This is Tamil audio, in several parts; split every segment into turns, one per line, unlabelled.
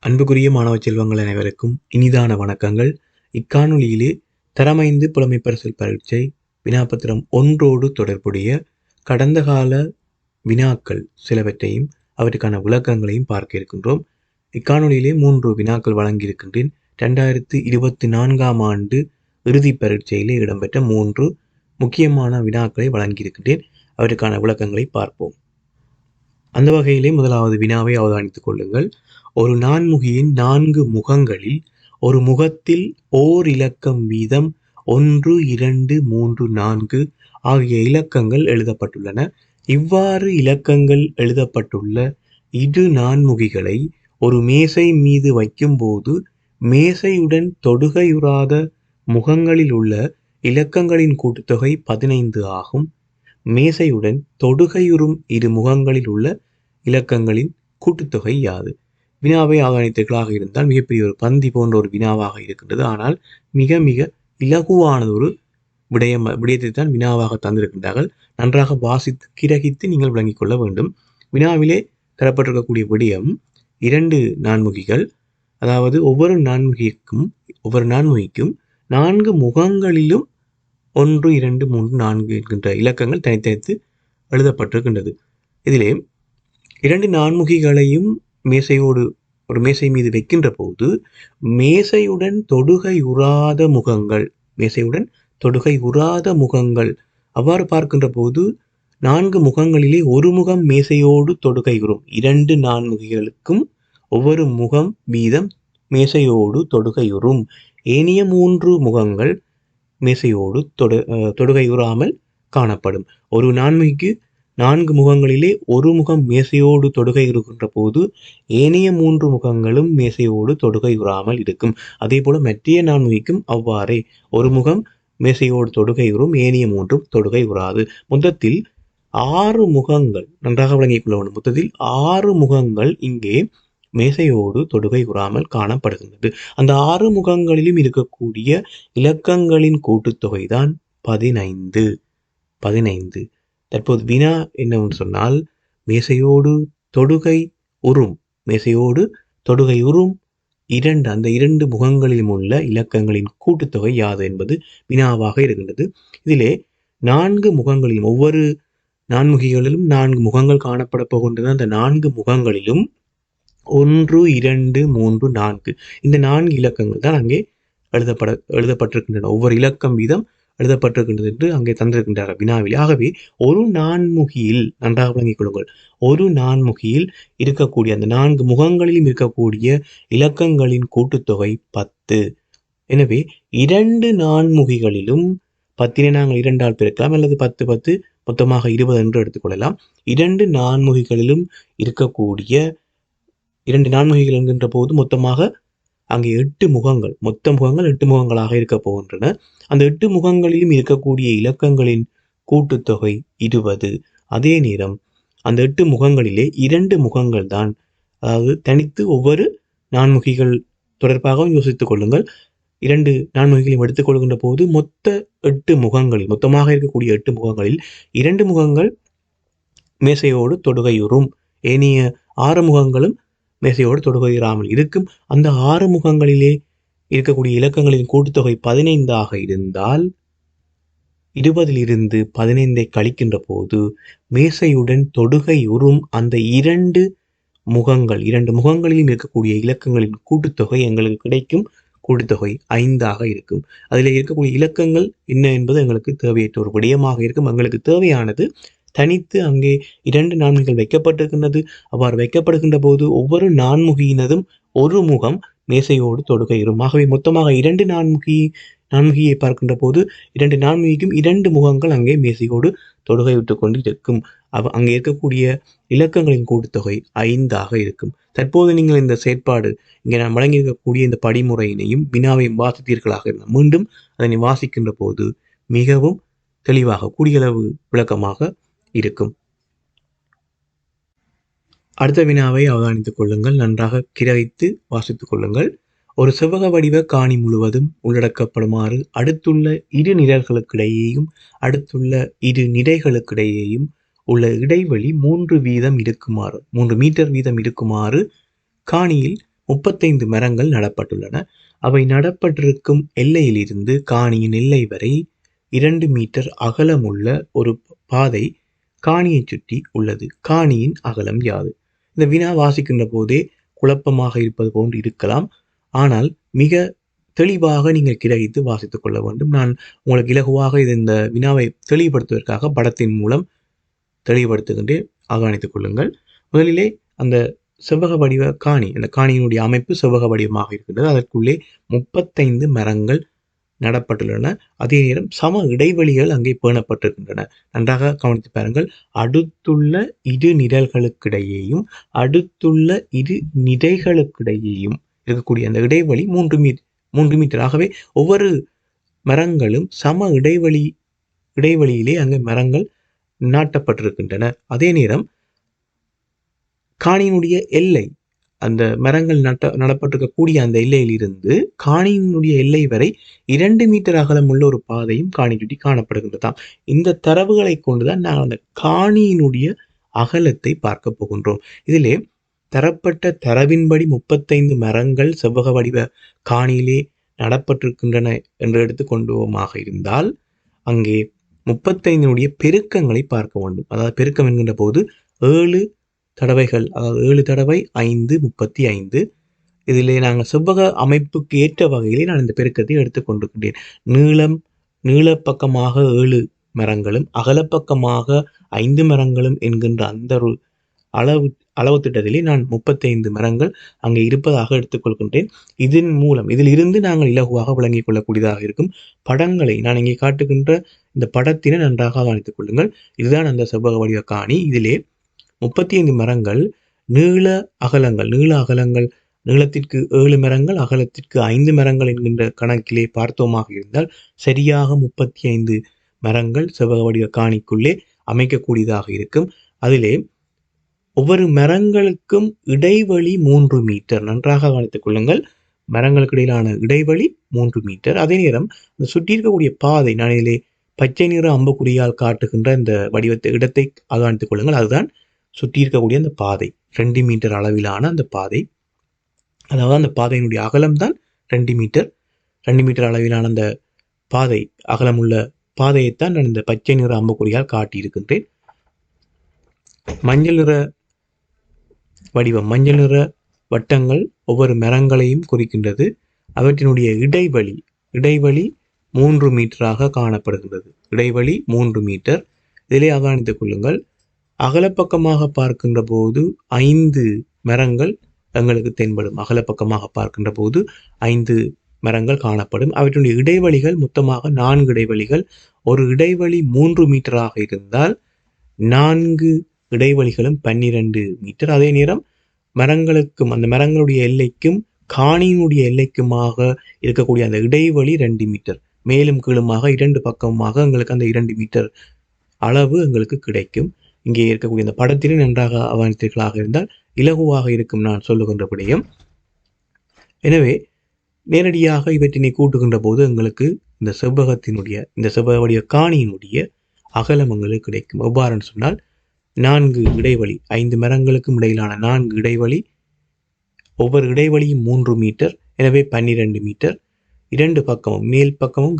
அன்புக்குரிய மாணவ செல்வங்கள் அனைவருக்கும் இனிதான வணக்கங்கள். இக்காணொளியிலே தரமைந்து புலமை பரிசில் பரீட்சை வினாப்பத்திரம் ஒன்றோடு தொடர்புடைய கடந்த கால வினாக்கள் சிலவற்றையும் அவற்றுக்கான விளக்கங்களையும் பார்க்க இருக்கின்றோம். இக்காணொளியிலே 3 வினாக்கள் வழங்கியிருக்கின்றேன். 2024ஆம் ஆண்டு இறுதி பரீட்சையிலே இடம்பெற்ற 3 முக்கியமான வினாக்களை வழங்கியிருக்கின்றேன். அவற்றுக்கான விளக்கங்களை பார்ப்போம். அந்த வகையிலே முதலாவது வினாவை அவதானித்துக் கொள்ளுங்கள். ஒரு நான்முகியின் 4 முகங்களில் ஒரு முகத்தில் ஓர் இலக்கம் வீதம் 1, 2, 3, 4 ஆகிய இலக்கங்கள் எழுதப்பட்டுள்ளன. இவ்வாறு இலக்கங்கள் எழுதப்பட்டுள்ள இரு நான்முகிகளை ஒரு மேசை மீது வைக்கும்போது மேசையுடன் தொடுகையுறாத முகங்களில் உள்ள இலக்கங்களின் கூட்டுத்தொகை 15 ஆகும். மேசையுடன் தொடுகையுறும் இரு முகங்களில் உள்ள இலக்கங்களின் கூட்டுத்தொகை யாது? வினாவை அவதானித்தீர்களாக இருந்தால் மிகப்பெரிய ஒரு பந்தி போன்ற ஒரு வினாவாக இருக்கின்றது. ஆனால் மிக மிக இலகுவானது ஒரு விடயத்தை தான் வினாவாக தந்திருக்கின்றார்கள். நன்றாக வாசித்து கிரகித்து நீங்கள் விளங்கிக் கொள்ள வேண்டும். வினாவிலே தரப்பட்டிருக்கக்கூடிய விடயம் 2 நான்முகிகள், அதாவது ஒவ்வொரு நான்முகிக்கும் 4 முகங்களிலும் 1, 2, 3, 4 என்கின்ற இலக்கங்கள் தனித்தனித்து எழுதப்பட்டிருக்கின்றது. இதிலே 2 நான்முகிகளையும் மேசையோடு ஒரு மேசை மீது வைக்கின்ற போது மேசையுடன் தொடுகையுறாத முகங்கள் அவ்வாறு பார்க்கின்ற போது 4 முகங்களிலே ஒரு முகம் மேசையோடு தொடுகையுறும். 2 நான்முகிகளுக்கும் ஒவ்வொரு முகம் வீதம் மேசையோடு தொடுகையுறும். ஏனைய 3 முகங்கள் மேசையோடு தொடுகையுறாமல் காணப்படும். ஒரு நான்முகிக்கு 4 முகங்களிலே ஒரு முகம் மேசையோடு தொடுகை இருக்கின்ற போது ஏனைய 3 முகங்களும் மேசையோடு தொடுகையுறாமல் இருக்கும். அதே போல மற்ற நான்முகிக்கும் அவ்வாறே ஒரு முகம் மேசையோடு தொடுகையுறும், ஏனைய 3 தொடுகை உறாது. மொத்தத்தில் 6 முகங்கள், நன்றாக விளங்கிக் கொள்ள வேண்டும். மொத்தத்தில் 6 முகங்கள் இங்கே மேசையோடு தொடுகை உறாமல் காணப்படுகின்றது. அந்த 6 முகங்களிலும் இருக்கக்கூடிய இலக்கங்களின் கூட்டுத்தொகை தான் 15. தற்போது வினா என்னவென்று சொன்னால், மேசையோடு தொடுகை உறும் அந்த 2 முகங்களிலும் உள்ள இலக்கங்களின் கூட்டுத்தொகை யாது என்பது வினாவாக இருக்கின்றது. இதிலே 4 முகங்களிலும் ஒவ்வொரு நான்முகிகளிலும் 4 முகங்கள் காணப்பட போகின்றன. அந்த 4 முகங்களிலும் 1, 2, 3, 4 இந்த 4 இலக்கங்கள் தான் அங்கே எழுதப்பட்டிருக்கின்றன. ஒவ்வொரு இலக்கம் வீதம் எழுதப்பட்டிருக்கின்றது என்று அங்கே தந்திருக்கின்றார் வினாவில். ஆகவே ஒரு நான்முகியில், நன்றாக விளங்கிக் கொள்ளுங்கள், ஒரு நான்முகியில் இருக்கக்கூடிய அந்த 4 முகங்களிலும் இருக்கக்கூடிய இலக்கங்களின் கூட்டுத்தொகை 10. எனவே 2 நான்முகிகளிலும் 10 நாங்கள் 2ஆல் பெருக்கலாம், அல்லது 10 10 மொத்தமாக 20 என்று எடுத்துக்கொள்ளலாம். 2 நான்முகிகளிலும் இருக்கக்கூடிய 2 நான்முகிகள் என்கின்ற போது மொத்தமாக அங்கே 8 முகங்கள், மொத்த முகங்கள் 8 முகங்களாக இருக்க போகின்றன. அந்த 8 முகங்களிலும் இருக்கக்கூடிய இலக்கங்களின் கூட்டுத்தொகை 20. அதே நேரம் அந்த 8 முகங்களிலே 2 முகங்கள் தான், அதாவது தனித்து ஒவ்வொரு நான்முகிகள் தொடர்பாகவும் யோசித்துக் கொள்ளுங்கள். 2 நான்முகிகளையும் எடுத்துக்கொள்கின்ற போது மொத்தமாக இருக்கக்கூடிய 8 முகங்களில் 2 முகங்கள் மேசையோடு தொடுகையுறும், ஏனைய 6 முகங்களும் மேசையோடு தொடுகையுறாமல் இருக்கும். அந்த 6 முகங்களிலே இருக்கக்கூடிய இலக்கங்களின் கூட்டுத்தொகை 15ஆக இருந்தால் 20 15 கழிக்கின்ற போது மேசையுடன் தொடுகையுறும் அந்த 2 முகங்களிலும் இருக்கக்கூடிய இலக்கங்களின் கூட்டுத்தொகை எங்களுக்கு கிடைக்கும் கூட்டுத்தொகை 5ஆக இருக்கும். அதில் இருக்கக்கூடிய இலக்கங்கள் என்ன என்பது எங்களுக்கு தேவையற்ற ஒரு விடயமாக இருக்கும். எங்களுக்கு தேவையானது தனித்து அங்கே 2 நான்முகிகள் வைக்கப்பட்டிருக்கின்றது. அவ்வாறு வைக்கப்படுகின்ற போது ஒவ்வொரு நான்முகியினதும் ஒரு முகம் மேசையோடு தொடுகையுறும். ஆகவே மொத்தமாக 2 நான்முகியை பார்க்கின்ற போது 2 நான்முகிக்கும் 2 முகங்கள் அங்கே மேசையோடு தொடுகையிட்டுக் கொண்டு இருக்கும். அங்கே இருக்கக்கூடிய இலக்கங்களின் கூட்டுத்தொகை 5ஆக இருக்கும். தற்போது நீங்கள் இந்த செயற்பாடு, இங்கே நான் வழங்கியிருக்கக்கூடிய இந்த படிமுறையினையும் வினாவையும் வாசித்தீர்களாக இருந்தால் மீண்டும் அதனை வாசிக்கின்ற போது மிகவும் தெளிவாக கூடியளவு விளக்கமாக இருக்கும். அடுத்த வினாவை அவதானித்துக் கொள்ளுங்கள். நன்றாக கிரகித்து வாசித்துக் கொள்ளுங்கள். ஒரு செவ்வக வடிவ காணி முழுவதும் உள்ளடக்கப்படுமாறு அடுத்துள்ள இரு நிழல்களுக்கிடையேயும் அடுத்துள்ள இரு நிரைகளுக்கிடையேயும் உள்ள இடைவெளி 3 மீட்டர் வீதம் இருக்குமாறு காணியில் 35 மரங்கள் நடப்பட்டுள்ளன. அவை நடப்பட்டிருக்கும் எல்லையிலிருந்து காணியின் எல்லை வரை 2 மீட்டர் அகலமுள்ள ஒரு பாதை காணியை சுற்றி உள்ளது. காணியின் அகலம் யாது? இந்த வினா வாசிக்கின்ற போதே குழப்பமாக இருப்பது போன்று இருக்கலாம். ஆனால் மிக தெளிவாக நீங்கள் கிரகித்து வாசித்துக் கொள்ள வேண்டும். நான் உங்களுக்கு இலகுவாக இந்த வினாவை தெளிவுபடுத்துவதற்காக படத்தின் மூலம் தெளிவுபடுத்துகின்றேன். அவதானித்துக் கொள்ளுங்கள். முதலிலே அந்த செவ்வக வடிவ காணி, அந்த காணியினுடைய அமைப்பு செவ்வக வடிவமாக இருக்கின்றது. அதற்குள்ளே 35 மரங்கள் நடப்பட்டுள்ளன. அதே நேரம் சம இடைவெளிகள் அங்கே பேணப்பட்டிருக்கின்றன. நன்றாக கவனித்து பாருங்கள். அடுத்துள்ள இரு நிழல்களுக்கிடையேயும் அடுத்துள்ள இரு நிடைகளுக்கிடையேயும் இருக்கக்கூடிய அந்த இடைவெளி 3 மீட்டர். ஆகவே ஒவ்வொரு மரங்களும் சம இடைவெளியிலே அங்கே மரங்கள் நாட்டப்பட்டிருக்கின்றன. அதே நேரம் காணியினுடைய எல்லை, அந்த மரங்கள் நடப்பட்டிருக்கக்கூடிய அந்த எல்லையிலிருந்து காணியினுடைய எல்லை வரை 2 மீட்டர் அகலம் உள்ள ஒரு பாதையும் காணி சுற்றி காணப்படுகின்றதாம். இந்த தரவுகளை கொண்டுதான் நாங்கள் அந்த காணியினுடைய அகலத்தை பார்க்க போகின்றோம். இதிலே தரப்பட்ட தரவின்படி 35 மரங்கள் செவ்வக வடிவ காணியிலே நடப்பட்டிருக்கின்றன என்று எடுத்துக்கொண்டோமாக இருந்தால் அங்கே 35 பெருக்கங்களை பார்க்க வேண்டும். அதாவது பெருக்கம் என்கின்ற போது 7 தடவைகள், அதாவது 7 தடவை 5 35. இதிலே நாங்கள் செவ்வக அமைப்புக்கு ஏற்ற வகையிலே நான் இந்த பெருக்கத்தை எடுத்துக்கொண்டிருக்கின்றேன். நீளப்பக்கமாக 7 மரங்களும் அகலப்பக்கமாக 5 மரங்களும் என்கின்ற அந்த ஒரு அளவு திட்டத்திலே நான் 35 மரங்கள் அங்கே இருப்பதாக எடுத்துக்கொள்கின்றேன். இதில் இருந்து நாங்கள் இலகுவாக விளங்கிக் கொள்ளக்கூடியதாக இருக்கும். படங்களை நான் இங்கே காட்டுகின்ற இந்த படத்தினை நன்றாக கவனித்துக் கொள்ளுங்கள். இதுதான் அந்த செவ்வக வடிவ காணி. இதிலே 35 மரங்கள் நீள அகலங்கள் நீளத்திற்கு 7 மரங்கள் அகலத்திற்கு 5 மரங்கள் என்கின்ற கணக்கிலே பார்த்தோமாக இருந்தால் சரியாக 35 மரங்கள் செவ்வக வடிவ காணிக்குள்ளே அமைக்கக்கூடியதாக இருக்கும். அதிலே ஒவ்வொரு மரங்களுக்கும் இடைவெளி 3 மீட்டர். நன்றாக கவனித்துக் கொள்ளுங்கள். மரங்களுக்கு இடையிலான இடைவெளி 3 மீட்டர். அதே நேரம் அந்த சுற்றி இருக்கக்கூடிய பாதை, நான் இதிலே பச்சை நிற அம்புக்குறியால் காட்டுகின்ற இந்த வடிவத்தை இடத்தை கவனித்துக் கொள்ளுங்கள். அதுதான் சுற்றி இருக்கக்கூடிய அந்த பாதை, 2 மீட்டர் அளவிலான அந்த பாதை. அதாவது அந்த பாதையினுடைய அகலம் தான் 2 மீட்டர். 2 மீட்டர் அளவிலான அந்த பாதை, அகலமுள்ள பாதையைத்தான் நான் இந்த பச்சை நிற அம்புக்குறியால் காட்டியிருக்கின்றேன். மஞ்சள் நிற வடிவம், மஞ்சள் நிற வட்டங்கள் ஒவ்வொரு மரங்களையும் குறிக்கின்றது. அவற்றினுடைய இடைவெளி 3 மீட்டராக காணப்படுகின்றது. இடைவெளி 3 மீட்டர். இதிலே அவதானித்துக் கொள்ளுங்கள். அகலப்பக்கமாக பார்க்கின்ற போது 5 மரங்கள் எங்களுக்கு தென்படும். அகலப்பக்கமாக பார்க்கின்ற போது 5 மரங்கள் காணப்படும். அவற்றுடைய இடைவெளிகள் மொத்தமாக 4 இடைவெளிகள். ஒரு இடைவெளி 3 மீட்டராக இருந்தால் 4 இடைவெளிகளும் 12 மீட்டர். அதே நேரம் மரங்களுக்கும் அந்த மரங்களுடைய எல்லைக்கும் காணியினுடைய எல்லைக்குமாக இருக்கக்கூடிய அந்த இடைவெளி 2 மீட்டர். மேலும் கீழுமாக 2 பக்கமாக எங்களுக்கு அந்த 2 மீட்டர் அளவு எங்களுக்கு கிடைக்கும். இங்கே இருக்கக்கூடிய இந்த படத்திலே நன்றாக அவதானித்தீர்களாக இருந்தால் இலகுவாக இருக்கும் நான் சொல்லுகின்ற விடயம். எனவே நேரடியாக இவற்றினை கூட்டுகின்ற போது எங்களுக்கு இந்த செவ்வக வடிவ காணியினுடைய அகலம் எங்களுக்கு கிடைக்கும். எவ்வாறுன்னு சொன்னால் 4 இடைவெளி, 5 மரங்களுக்கும் இடையிலான 4 இடைவெளி, ஒவ்வொரு இடைவெளியும் 3 மீட்டர். எனவே 12 மீட்டர். 2 பக்கமும், மேல் பக்கமும்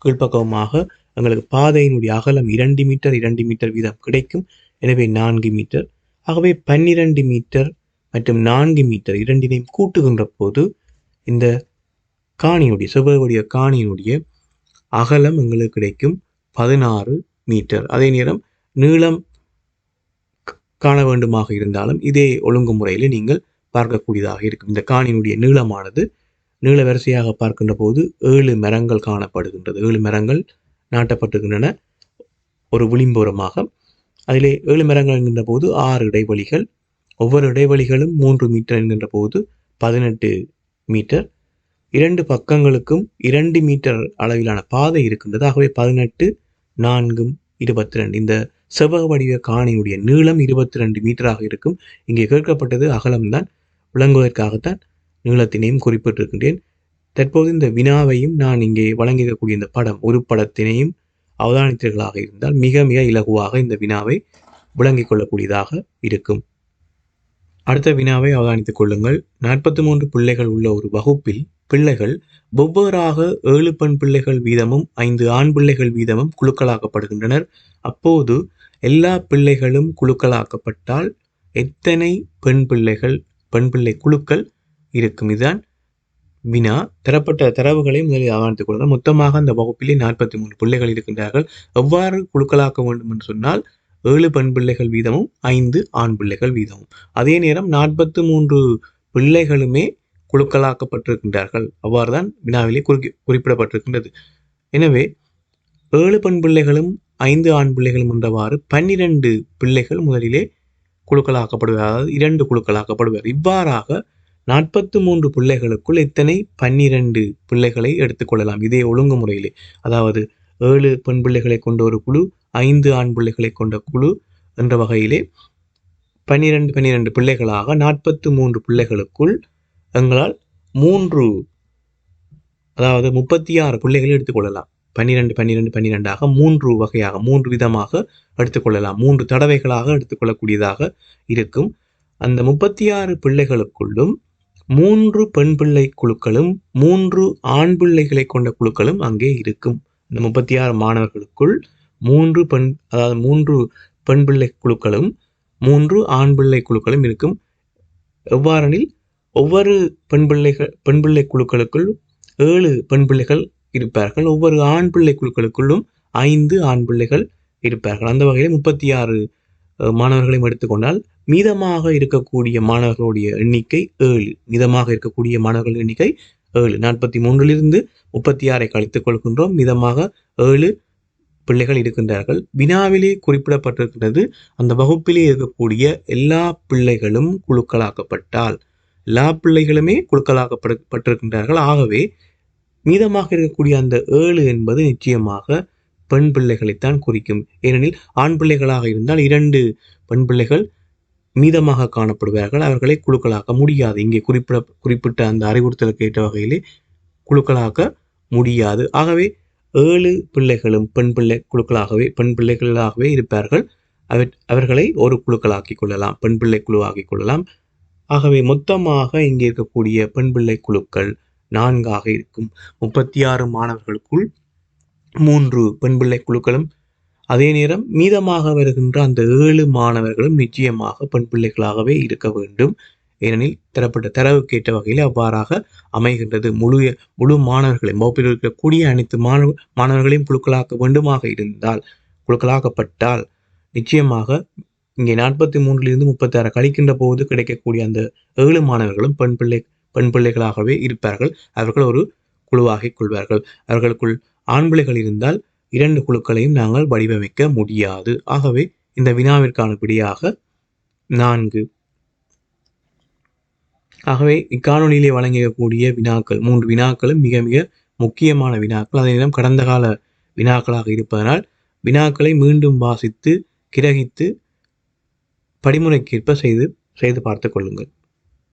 கீழ்ப்பக்கமுமாக எங்களுக்கு பாதையினுடைய அகலம் 2 மீட்டர் 2 மீட்டர் வீதம் கிடைக்கும். எனவே 4 மீட்டர். ஆகவே 12 மீட்டர் மற்றும் 4 மீட்டர் இரண்டினையும் கூட்டுகின்ற போது இந்த காணியினுடைய செவ்வக வடிவ காணியினுடைய அகலம் எங்களுக்கு கிடைக்கும் 16 மீட்டர். அதே நேரம் நீளம் காண வேண்டுமாக இருந்தாலும் இதே ஒழுங்குமுறையில் நீங்கள் பார்க்கக்கூடியதாக இருக்கும். இந்த காணியினுடைய நீளமானது நீள வரிசையாக பார்க்கின்ற போது 7 மரங்கள் காணப்படுகின்றது. 7 மரங்கள் நாட்டப்பட்டிருக்கின்றன ஒரு விளிம்புறமாக. அதிலே 7 மரங்கள் என்கின்ற போது 6 இடைவெளிகள், ஒவ்வொரு இடைவெளிகளும் 3 மீட்டர் என்கின்ற போது 18 மீட்டர். 2 பக்கங்களுக்கும் 2 மீட்டர் அளவிலான பாதை இருக்கின்றது. ஆகவே 18 4 22. இந்த செவ்வக வடிவ காணியுடைய நீளம் 22 மீட்டராக இருக்கும். இங்கே கேட்கப்பட்டது அகலம்தான். விளங்குவதற்காகத்தான் நீளத்தினையும் குறிப்பிட்டிருக்கின்றேன். தற்போது இந்த வினாவையும் நான் இங்கே வழங்கியிருக்கக்கூடிய இந்த படம், ஒரு படத்தினையும் அவதானித்தீர்களாக இருந்தால் மிக மிக இலகுவாக இந்த வினாவை விளங்கிக் கொள்ளக்கூடியதாக இருக்கும். அடுத்த வினாவை அவதானித்துக் கொள்ளுங்கள். 43 பிள்ளைகள் உள்ள ஒரு வகுப்பில் பிள்ளைகள் வெவ்வேறாக 7 பெண் பிள்ளைகள் வீதமும் 5 ஆண் பிள்ளைகள் வீதமும் குழுக்களாக்கப்படுகின்றனர். அப்போது எல்லா பிள்ளைகளும் குழுக்களாக்கப்பட்டால் எத்தனை பெண் பிள்ளை குழுக்கள் இருக்கும்? இதுதான் வினா. தரப்பட்ட தரவுகளை முதலில் அவதானித்துக் கொள்ளுங்கள். மொத்தமாக அந்த வகுப்பிலே 43 பிள்ளைகள் இருக்கின்றார்கள். எவ்வாறு குழுக்களாக்க வேண்டும் என்று சொன்னால் 7 பெண் பிள்ளைகள் வீதமும் 5 ஆண் பிள்ளைகள் வீதமும். அதே நேரம் 43 பிள்ளைகளுமே குழுக்களாக்கப்பட்டிருக்கின்றார்கள். அவ்வாறுதான் வினாவிலே குறிப்பிடப்பட்டிருக்கின்றது. எனவே 7 பெண் பிள்ளைகளும் 5 ஆண் பிள்ளைகளும் என்றவாறு 12 பிள்ளைகள் முதலிலே குழுக்களாக்கப்படுவார். அதாவது 2 குழுக்களாக்கப்படுவார். இவ்வாறாக 43 பிள்ளைகளுக்குள் எத்தனை 12 பிள்ளைகளை எடுத்துக்கொள்ளலாம் இதே ஒழுங்குமுறையிலே. அதாவது 7 பெண் பிள்ளைகளை கொண்ட ஒரு குழு, 5 ஆண் பிள்ளைகளை கொண்ட குழு என்ற வகையிலே 12 பிள்ளைகளாக 43 பிள்ளைகளுக்குள் எங்களால் 36 பிள்ளைகளை எடுத்துக்கொள்ளலாம். 12 3 வகையாக 3 விதமாக எடுத்துக்கொள்ளலாம். 3 தடவைகளாக எடுத்துக்கொள்ளக்கூடியதாக இருக்கும். அந்த 36 பிள்ளைகளுக்குள்ளும் 3 பெண் பிள்ளை குழுக்களும் 3 ஆண் பிள்ளைகளை கொண்ட குழுக்களும் அங்கே இருக்கும். இந்த 36 மாணவர்களுக்குள் 3 பெண் பிள்ளை குழுக்களும் 3 ஆண் பிள்ளை குழுக்களும் இருக்கும். எவ்வாறெனில் ஒவ்வொரு பெண் பிள்ளை குழுக்களுக்குள் 7 பெண் பிள்ளைகள் இருப்பார்கள். ஒவ்வொரு ஆண் பிள்ளை குழுக்களுக்குள்ளும் 5 ஆண் பிள்ளைகள் இருப்பார்கள். அந்த வகையில் 36 மாணவர்களையும் எடுத்துக்கொண்டால் மீதமாக இருக்கக்கூடிய மாணவர்களுடைய எண்ணிக்கை 7. மீதமாக இருக்கக்கூடிய மாணவர்கள் எண்ணிக்கை 7. 43 36 கழித்துக் கொள்கின்றோம். மீதமாக 7 பிள்ளைகள் இருக்கின்றார்கள். வினாவிலே குறிப்பிடப்பட்டிருக்கிறது அந்த வகுப்பிலே இருக்கக்கூடிய எல்லா பிள்ளைகளும் குழுக்களாக்கப்பட்டால் எல்லா பிள்ளைகளுமே குழுக்களாக்கப்பட்டிருக்கின்றார்கள். ஆகவே மீதமாக இருக்கக்கூடிய அந்த 7 என்பது நிச்சயமாக பெண் பிள்ளைகளைத்தான் குறிக்கும். ஏனெனில் ஆண் பிள்ளைகளாக இருந்தால் 2 பெண் பிள்ளைகள் மீதமாக காணப்படுவார்கள். அவர்களை குழுக்களாக்க முடியாது. இங்கே குறிப்பிட்ட அந்த அறிவுறுத்தலுக்கு ஏற்ற வகையிலே குழுக்களாக்க முடியாது. ஆகவே 7 பிள்ளைகளும் பெண் பிள்ளைகளாகவே இருப்பார்கள். அவர்களை ஒரு குழுக்களாக்கிக் கொள்ளலாம், பெண் பிள்ளை குழுவாக்கிக் கொள்ளலாம். ஆகவே மொத்தமாக இங்கே இருக்கக்கூடிய பெண் பிள்ளை குழுக்கள் 4 இருக்கும். 36 மாணவர்களுக்குள் 3 பெண் பிள்ளை குழுக்களும், அதே நேரம் மீதமாக வருகின்ற அந்த 7 மாணவர்களும் நிச்சயமாக பெண் பிள்ளைகளாகவே இருக்க வேண்டும். ஏனெனில் தரப்பட்ட தரவுக்கு ஏற்ற வகையில் அவ்வாறாக அமைகின்றது. முழு மாணவர்களையும் வகுப்பில் இருக்கக்கூடிய அனைத்து மாணவர்களையும் குழுக்களாக்க வேண்டுமாக இருந்தால், குழுக்களாக்கப்பட்டால் நிச்சயமாக இங்கே 43 36 கழிக்கின்ற போது கிடைக்கக்கூடிய அந்த 7 மாணவர்களும் பெண் பிள்ளைகளாகவே இருப்பார்கள். அவர்கள் ஒரு குழுவாகிக் கொள்வார்கள். அவர்களுக்குள் ஆண் பிள்ளைகள் இருந்தால் 2 குழுக்களையும் நாங்கள் வடிவமைக்க முடியாது. ஆகவே இந்த வினாவிற்கான விடையாக 4. ஆகவே இக்காணொலியிலே வழங்கக்கூடிய வினாக்கள் 3 வினாக்களும் மிக மிக முக்கியமான வினாக்கள். அதே நேரம் கடந்த கால வினாக்களாக இருப்பதனால் வினாக்களை மீண்டும் வாசித்து கிரகித்து படிமுறைக்கேற்ப செய்து பார்த்து கொள்ளுங்கள்.